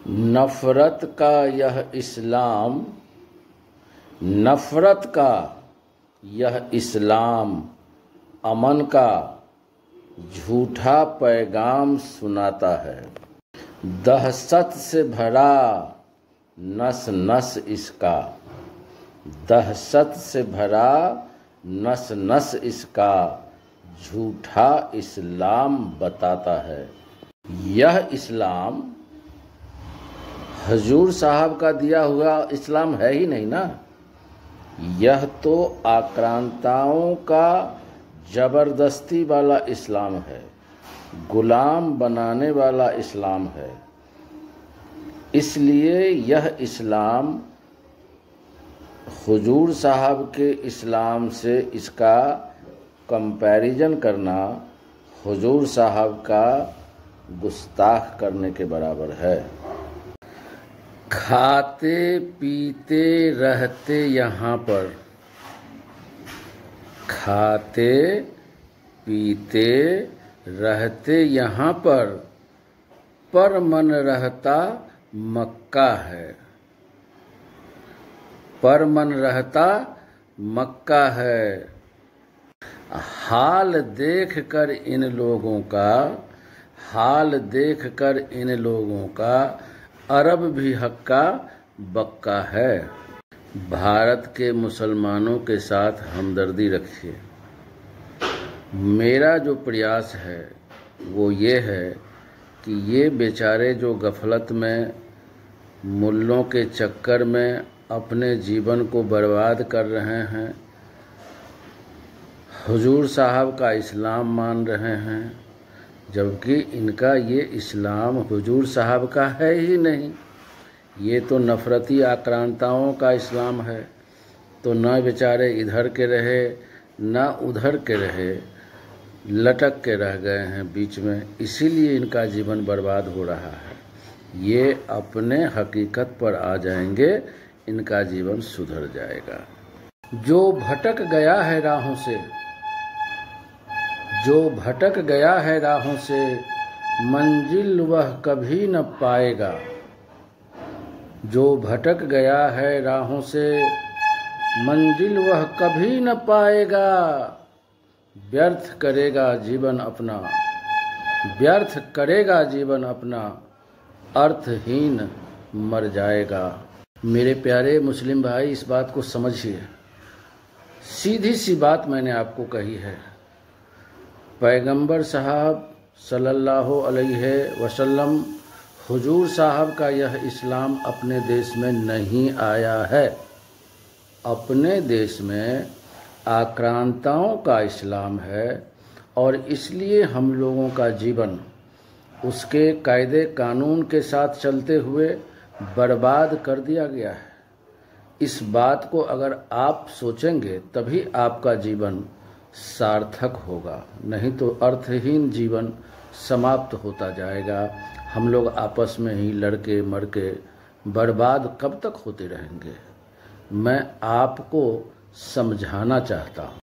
नफरत का यह इस्लाम, नफरत का यह इस्लाम अमन का झूठा पैगाम सुनाता है। दहशत से भरा नस नस इसका, दहशत से भरा नस नस इसका झूठा इस्लाम बताता है। यह इस्लाम हजूर साहब का दिया हुआ इस्लाम है ही नहीं ना। यह तो आक्रांताओं का जबरदस्ती वाला इस्लाम है, गुलाम बनाने वाला इस्लाम है। इसलिए यह इस्लाम हुजूर साहब के इस्लाम से इसका कंपैरिजन करना हुजूर साहब का गुस्ताख करने के बराबर है। खाते पीते रहते यहाँ पर, खाते पीते रहते यहाँ पर मन रहता मक्का है, पर मन रहता मक्का है। हाल देख कर इन लोगों का, हाल देख कर इन लोगों का अरब भी हक्का बक्का है। भारत के मुसलमानों के साथ हमदर्दी रखिए। मेरा जो प्रयास है वो ये है कि ये बेचारे जो गफलत में, मुल्लों के चक्कर में अपने जीवन को बर्बाद कर रहे हैं, हुजूर साहब का इस्लाम मान रहे हैं, जबकि इनका ये इस्लाम हुजूर साहब का है ही नहीं। ये तो नफरती आक्रांताओं का इस्लाम है। तो न बेचारे इधर के रहे न उधर के रहे, लटक के रह गए हैं बीच में, इसीलिए इनका जीवन बर्बाद हो रहा है। ये अपने हकीकत पर आ जाएंगे, इनका जीवन सुधर जाएगा। जो भटक गया है राहों से, जो भटक गया है राहों से, मंजिल वह कभी न पाएगा। जो भटक गया है राहों से, मंजिल वह कभी न पाएगा। व्यर्थ करेगा जीवन अपना, व्यर्थ करेगा जीवन अपना, अर्थहीन मर जाएगा। मेरे प्यारे मुस्लिम भाई, इस बात को समझिए। सीधी सी बात मैंने आपको कही है। पैगंबर साहब सल्लल्लाहु अलैहि वसल्लम, हुजूर साहब का यह इस्लाम अपने देश में नहीं आया है। अपने देश में आक्रांताओं का इस्लाम है और इसलिए हम लोगों का जीवन उसके कायदे कानून के साथ चलते हुए बर्बाद कर दिया गया है। इस बात को अगर आप सोचेंगे तभी आपका जीवन सार्थक होगा, नहीं तो अर्थहीन जीवन समाप्त होता जाएगा। हम लोग आपस में ही लड़के मरके बर्बाद कब तक होते रहेंगे। मैं आपको समझाना चाहता हूँ।